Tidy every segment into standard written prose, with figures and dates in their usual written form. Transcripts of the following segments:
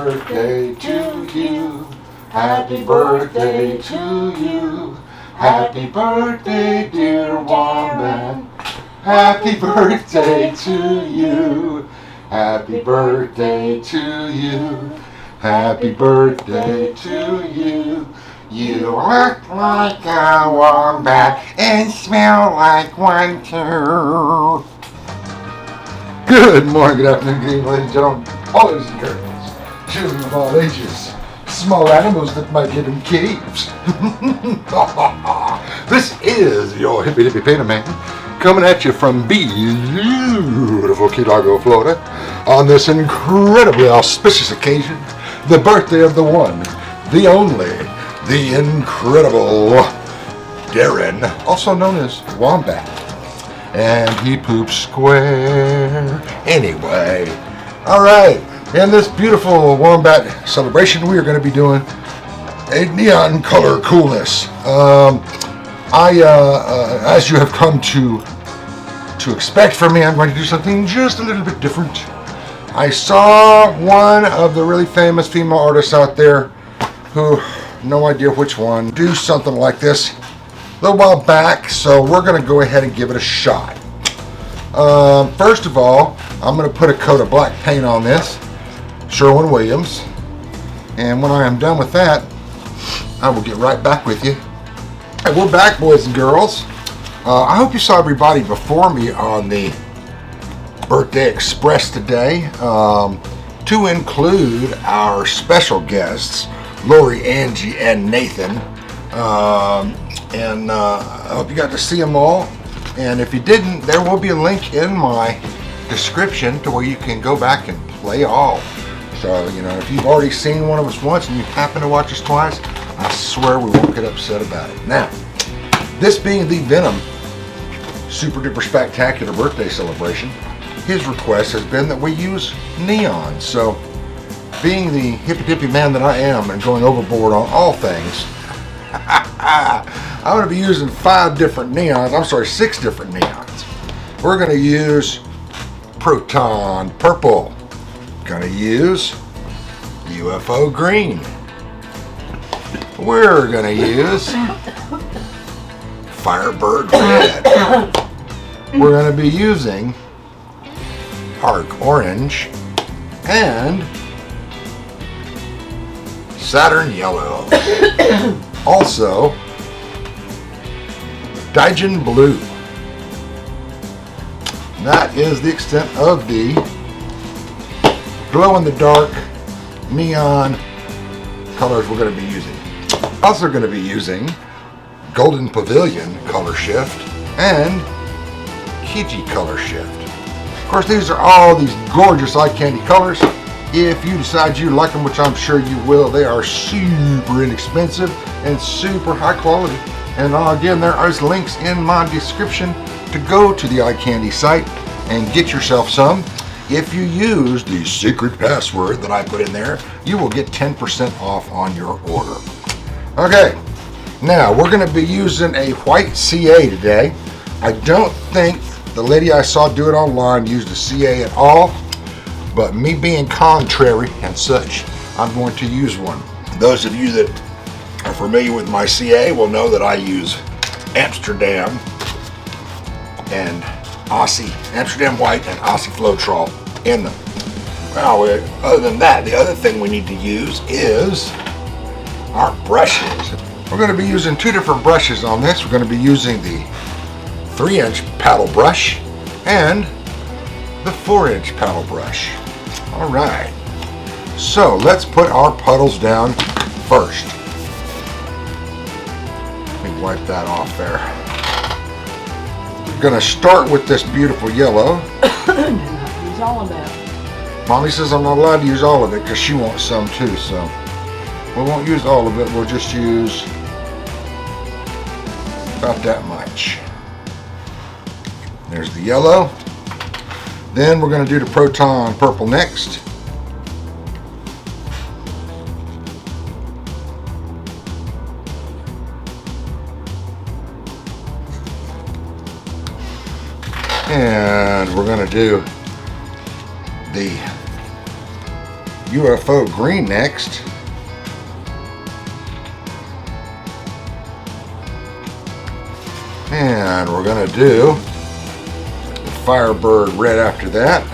birthday to you. Happy birthday to you. Happy birthday, dear Wombat. Happy birthday to you. Happy birthday to you. Happy birthday to you. You look like a wombat and smell like one too. Good morning, good afternoon, good evening, ladies and gentlemen, boys and girls, children of all ages, small animals that might live in caves. This is your Hippydippypainerman coming at you from beautiful Key Largo, Florida, on this incredibly auspicious occasion, the birthday of the one, the only, the incredible Darren, also known as Wombat. And he poops square. Anyway, all right. In this beautiful Wombat celebration, we are going to be doing a neon color coolness. As you have come to expect from me, I'm going to do something just a little bit different. I saw one of the really famous female artists out there, who, no idea which one, do something like this a little while back, so we're going to go ahead and give it a shot. First of all, I'm going to put a coat of black paint on this, Sherwin-Williams, and when I am done with that, I will get right back with you. And we're back, boys and girls. I hope you saw everybody before me on the Birthday Express today, to include our special guests, Lori, Angie, and Nathan. And I hope you got to see them all. And if you didn't, there will be a link in my description to where you can go back and play all. So, you know, if you've already seen one of us once and you happen to watch us twice, I swear we won't get upset about it. Now, this being the Venom Super Duper Spectacular birthday celebration, his request has been that we use neon. So, being the hippy dippy man that I am and going overboard on all things, I'm going to be using 6 different neons. We're going to use Proton Purple. Going to use UFO Green. We're going to use Firebird Red. We're going to be using Arc Orange and Saturn Yellow. Also, Daigen Blue. That is the extent of the glow-in-the-dark neon colors we're going to be using. Also going to be using Golden Pavilion color shift and Kiji color shift. Of course, these are all these gorgeous EyeCandy colors. If you decide you like them, which I'm sure you will, they are super inexpensive and super high quality. And again, there are links in my description to go to the EyeCandy site and get yourself some. If you use the secret password that I put in there, you will get 10% off on your order. Okay, now we're going to be using a white CA today. I don't think the lady I saw do it online used a CA at all, but me being contrary and such, I'm going to use one. Those of you that are familiar with my CA will know that I use Amsterdam and Aussie, Amsterdam White and Aussie Floetrol in them. Well, other than that, the other thing we need to use is our brushes. We're going to be using 2 different brushes on this. We're going to be using the 3-inch paddle brush and the 4-inch paddle brush. All right, so let's put our puddles down first. Let me wipe that off there. We're going to start with this beautiful yellow. Use all of that. Mommy says I'm not allowed to use all of it because she wants some too, so we won't use all of it. We'll just use about that much. There's the yellow. Then we're going to do the Proton Purple next. And we're going to do the UFO green next. And we're going to do the Firebird red after that.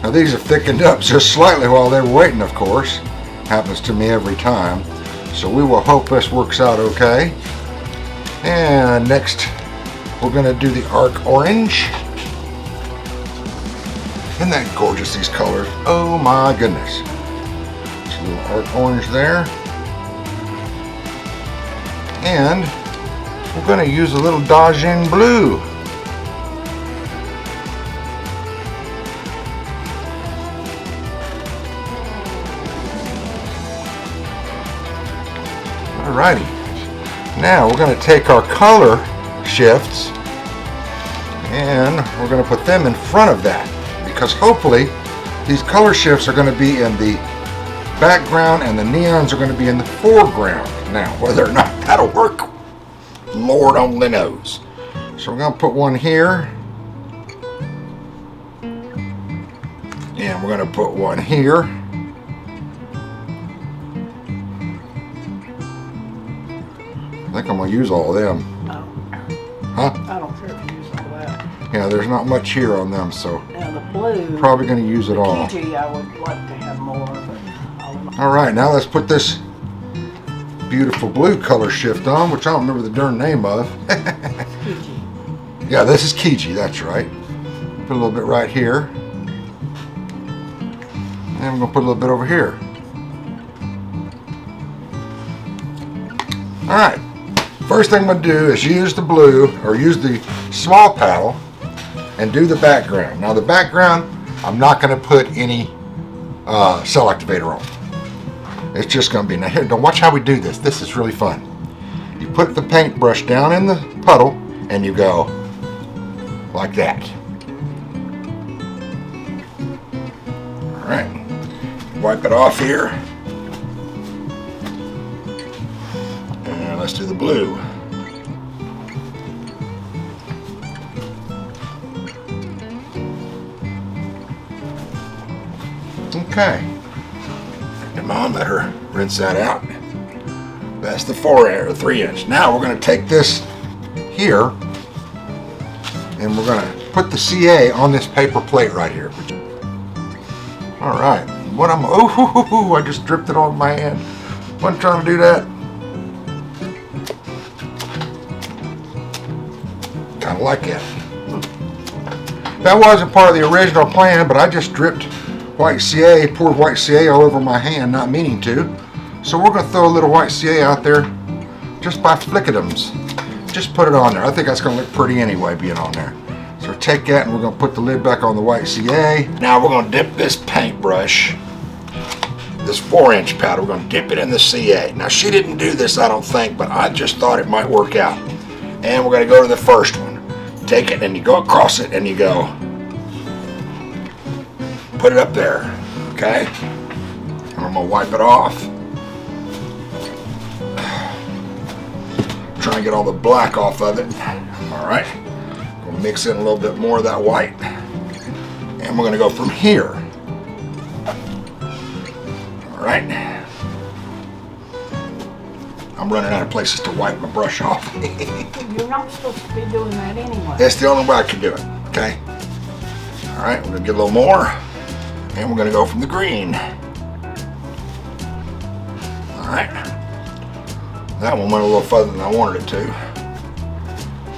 Now these are thickened up just slightly while they were waiting, of course. Happens to me every time. So we will hope this works out okay. And next we're going to do the Arc Orange. Isn't that gorgeous, these colors? Oh my goodness. Just a little Arc Orange there. And we're going to use a little Dajin Blue. Alrighty. Now we're going to take our color shifts and we're going to put them in front of that, because hopefully these color shifts are going to be in the background and the neons are going to be in the foreground. Now, whether or not that'll work, Lord only knows. So we're going to put one here. And we're going to put one here. I think I'm going to use all of them. No. Huh? I don't care if you use all that. Yeah, there's not much here on them, so Now the blue. probably going to use it all. Kiji, I would like to have more, but All right, now let's put this beautiful blue color shift on, which I don't remember the darn name of. Kiji. Yeah, this is Kiji, that's right. Put a little bit right here. And we're going to put a little bit over here. Alright, first thing I'm going to do is use the blue, or use the small paddle, and do the background. Now the background, I'm not going to put any cell activator on. It's just going to be, now here, don't watch how we do this. This is really fun. You put the paintbrush down in the puddle, and you go like that. Alright, wipe it off here. And let's do the blue. Okay. Come on, let her rinse that out. That's the 3 inch. Now we're going to take this here and we're going to put the CA on this paper plate right here. All right. What I'm, oh, I just dripped it on my hand. Wasn't trying to do that. Kind of like it. That wasn't part of the original plan, but I just dripped white CA, poured white CA all over my hand, not meaning to. So we're going to throw a little white CA out there just by flickadems. Just put it on there. I think that's going to look pretty anyway, being on there. So take that and we're going to put the lid back on the white CA. Now we're going to dip this paintbrush, this 4 inch powder, we're going to dip it in the CA. Now she didn't do this, I don't think, but I just thought it might work out. And we're going to go to the first one. Take it and you go across it and you go put it up there, okay? And I'm gonna wipe it off. Try and get all the black off of it. All right, we'll mix in a little bit more of that white. And we're gonna go from here. All right. I'm running out of places to wipe my brush off. You're not supposed to be doing that anyway. That's the only way I can do it, okay? All right, we're gonna get a little more. And we're going to go from the green. Alright. That one went a little further than I wanted it to.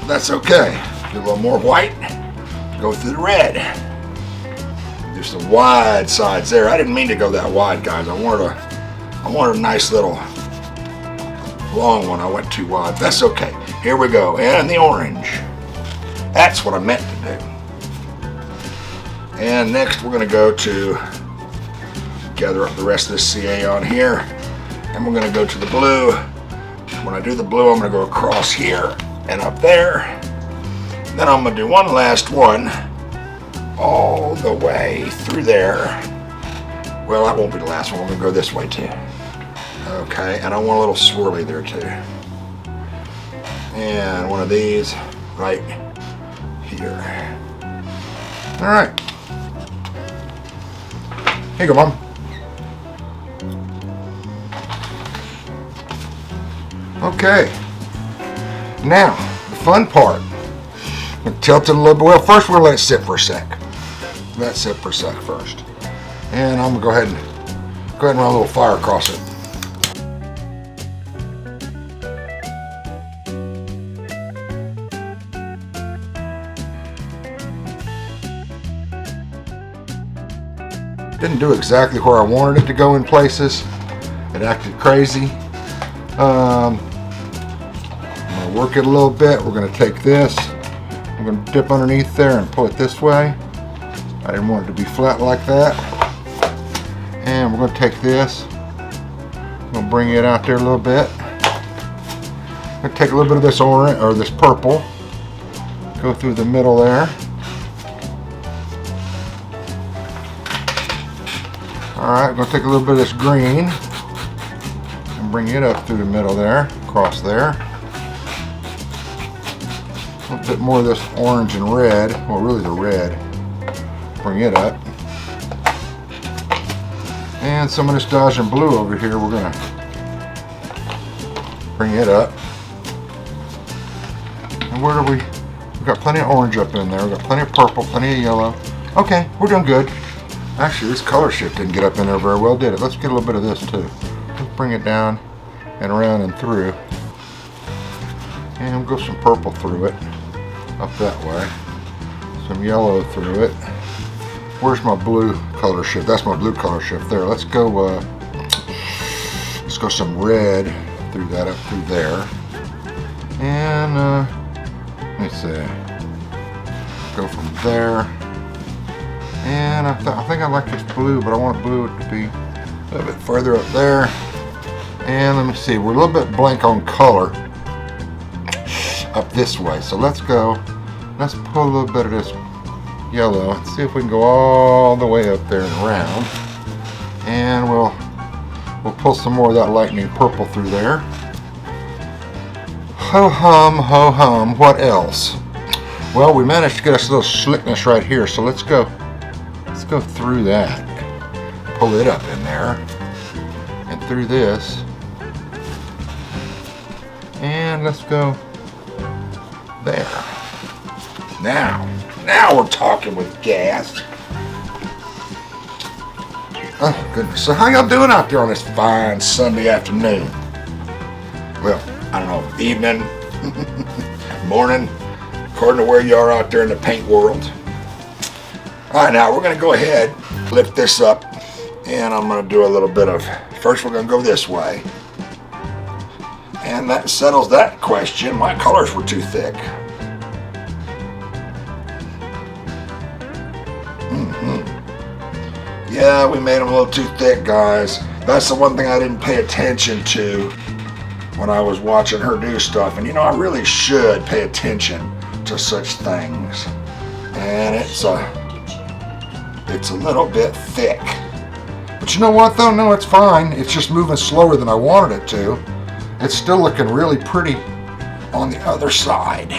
But that's okay. Get a little more white. Go through the red. There's some wide sides there. I didn't mean to go that wide, guys. I wanted a nice little long one. I went too wide. That's okay. Here we go. And the orange. That's what I meant to do. And next we're going to go to gather up the rest of this CA on here, and we're going to go to the blue. When I do the blue, I'm going to go across here and up there. Then I'm going to do one last one all the way through there. Well, that won't be the last one. We're going to go this way too. Okay, and I want a little swirly there too. And one of these right here. All right. Here you go, Mom. Okay. Now, the fun part. I'm going to tilt it a little bit. Well, first we're going to let it sit for a sec. Let it sit for a sec first. And I'm going to go ahead and run a little fire across it. Didn't do exactly where I wanted it to go in places. It acted crazy. I'm going to work it a little bit. We're going to take this. I'm going to dip underneath there and pull it this way. I didn't want it to be flat like that. And we're going to take this. I'm going to bring it out there a little bit. I'm going to take a little bit of this orange or this purple. Go through the middle there. Alright, I'm going to take a little bit of this green and bring it up through the middle there, across there. A little bit more of this orange and red, well really the red. Bring it up. And some of this Dodge and blue over here, we're going to bring it up. And where do we've got plenty of orange up in there, we've got plenty of purple, plenty of yellow. Okay, we're doing good. Actually, this color shift didn't get up in there very well, did it? Let's get a little bit of this too. Let's bring it down and around and through. And we'll go some purple through it, up that way. Some yellow through it. Where's my blue color shift? That's my blue color shift there. Let's go some red through that, up through there. And let me see. Go from there. And I think I like this blue, but I want blue to be a little bit further up there. And let me see, we're a little bit blank on color up this way. So let's pull a little bit of this yellow. Let's see if we can go all the way up there and around. And we'll pull some more of that lightning purple through there. Ho hum, what else? Well, we managed to get us a little slickness right here, so let's go through that. Pull it up in there and through this. And let's go there. Now we're talking with gas. Oh goodness. So how y'all doing out there on this fine Sunday afternoon? Well, I don't know, evening, morning, according to where you are out there in the paint world. All right, now we're going to go ahead, lift this up, and I'm going to do a little bit of, first we're going to go this way. And that settles that question. My colors were too thick. Yeah, we made them a little too thick, guys. That's the one thing I didn't pay attention to when I was watching her do stuff. And you know, I really should pay attention to such things. And it's a little bit thick. But you know what though? No, it's fine. It's just moving slower than I wanted it to. It's still looking really pretty on the other side.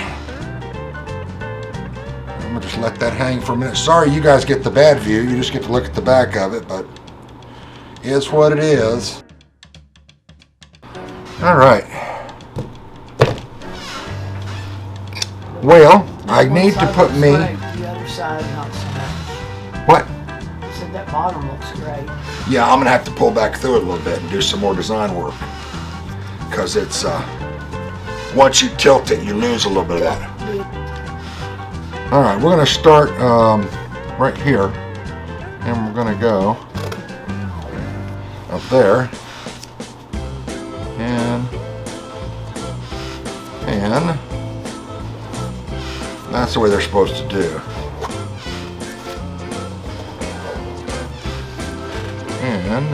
I'm gonna just let that hang for a minute. Sorry you guys get the bad view. You just get to look at the back of it, but it is what it is. All right. Well, I need to put me... The other side, not so much. What? I said that bottom looks great. Yeah, I'm going to have to pull back through it a little bit and do some more design work. Because it's, once you tilt it, you lose a little bit of that. All right, we're going to start right here. And we're going to go up there. And that's the way they're supposed to do. And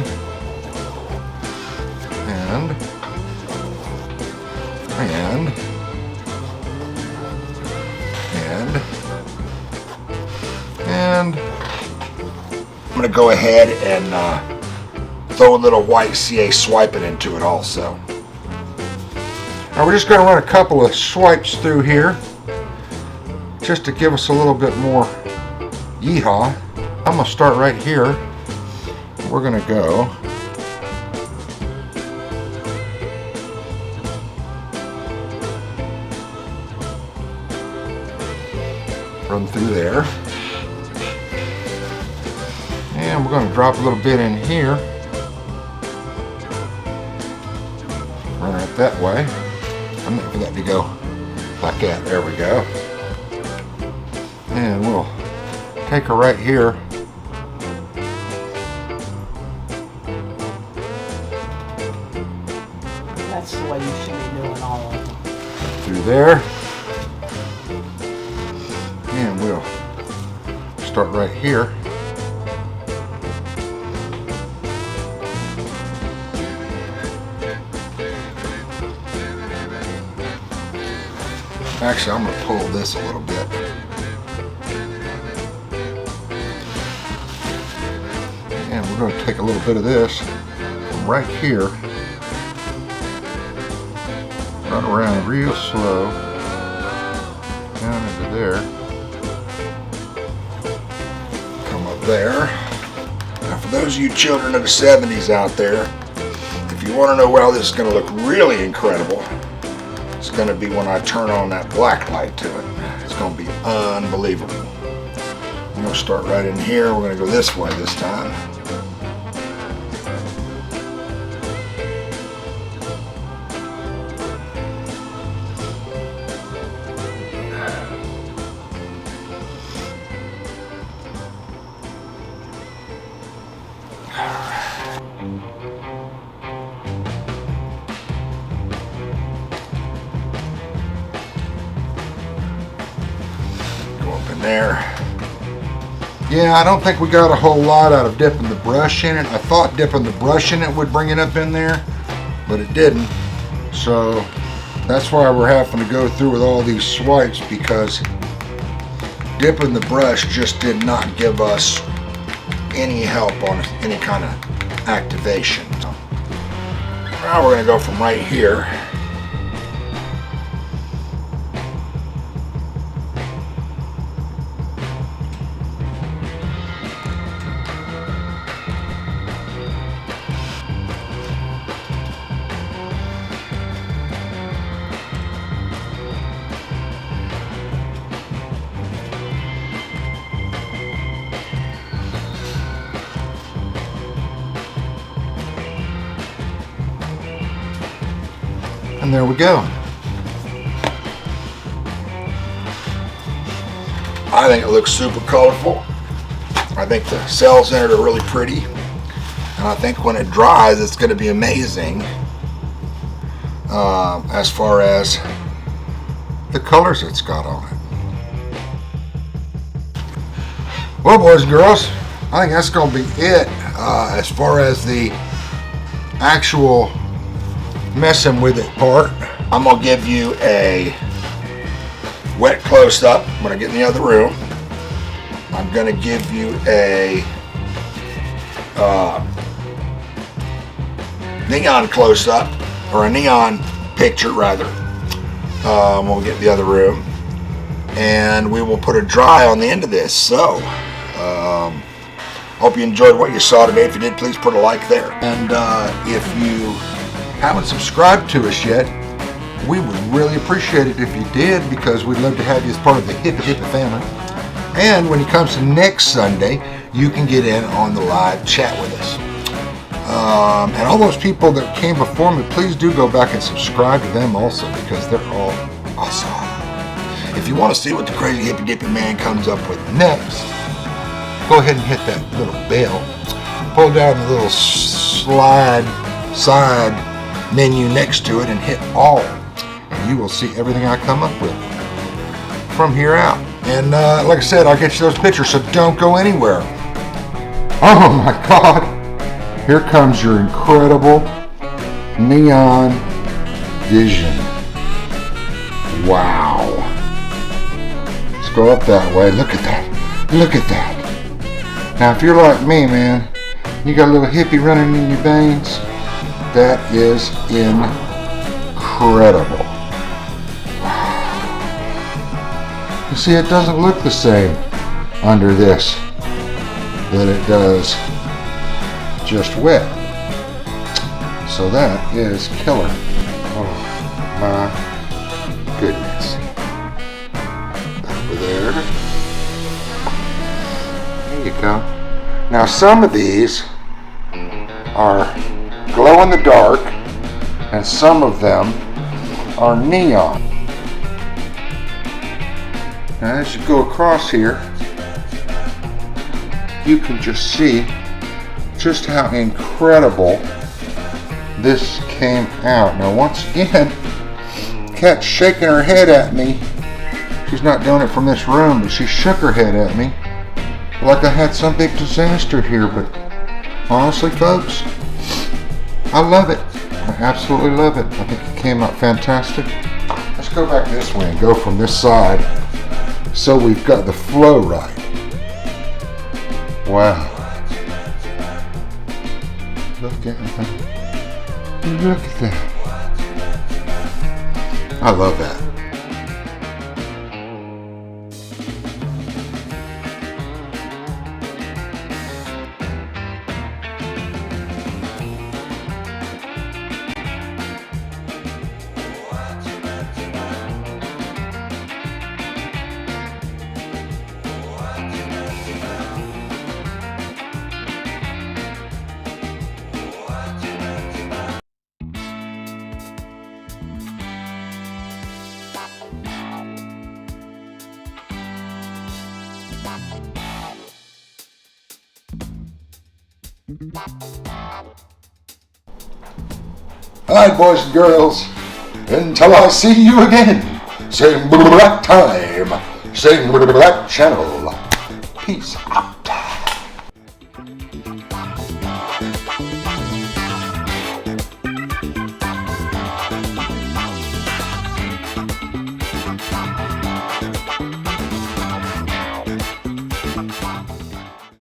I'm going to go ahead and throw a little white CA swiping into it also. Now we're just going to run a couple of swipes through here just to give us a little bit more yeehaw. I'm going to start right here we're gonna go run through there. And we're gonna drop a little bit in here. Run it that way. I'm waiting for that to go like that. There we go. And we'll take her right here. That's the way you should be doing all of them. Through there. And we'll start right here. Actually, I'm going to pull this a little bit. And we're going to take a little bit of this from right here, run around real slow, down into there, come up there. Now for those of you children of the 70s out there, if you want to know how this is going to look really incredible, it's going to be when I turn on that black light to it. It's going to be unbelievable. I'm going to start right in here. We're going to go this way this time. There. Yeah, I don't think we got a whole lot out of dipping the brush in it. I thought dipping the brush in it would bring it up in there, but it didn't. So that's why we're having to go through with all these swipes, because dipping the brush just did not give us any help on any kind of activation. So now we're going to go from right here. And there we go. I think it looks super colorful. I think the cells in it are really pretty. And I think when it dries, it's going to be amazing as far as the colors it's got on it. Well, boys and girls, I think that's going to be it as far as the actual messing with it part. I'm gonna give you a wet close-up when I get in the other room. I'm gonna give you a neon close-up, or a neon picture rather, when we get in the other room, and we will put a dry on the end of this. So hope you enjoyed what you saw today. If you did, please put a like there, and if you haven't subscribed to us yet, we would really appreciate it if you did, because we'd love to have you as part of the Hippy family. And when it comes to next Sunday, you can get in on the live chat with us. And all those people that came before me, please do go back and subscribe to them also, because they're all awesome. If you want to see what the crazy Hippy Dippy Man comes up with next, go ahead and hit that little bell. Pull down the little side menu next to it and hit all, and you will see everything I come up with from here out. And like I said, I'll get you those pictures, so don't go anywhere. Oh my God, here comes your incredible neon vision. Wow. Let's go up that way. Look at that. Look at that. Now if you're like me, man, you got a little hippie running in your veins, that is incredible. You see, it doesn't look the same under this that it does just wet. So that is killer. Oh my goodness. Over there. There you go. Now some of these are glow in the dark and some of them are neon. Now as you go across here, you can just see just how incredible this came out. Now once again, Kat's shaking her head at me. She's not doing it from this room, but she shook her head at me like I had some big disaster here. But honestly, folks, I love it. I absolutely love it. I think it came out fantastic. Let's go back this way and go from this side so we've got the flow right. Wow. Look at that. Look at that. I love that. Alright, boys and girls, until I see you again, same black time, same black channel. Peace out.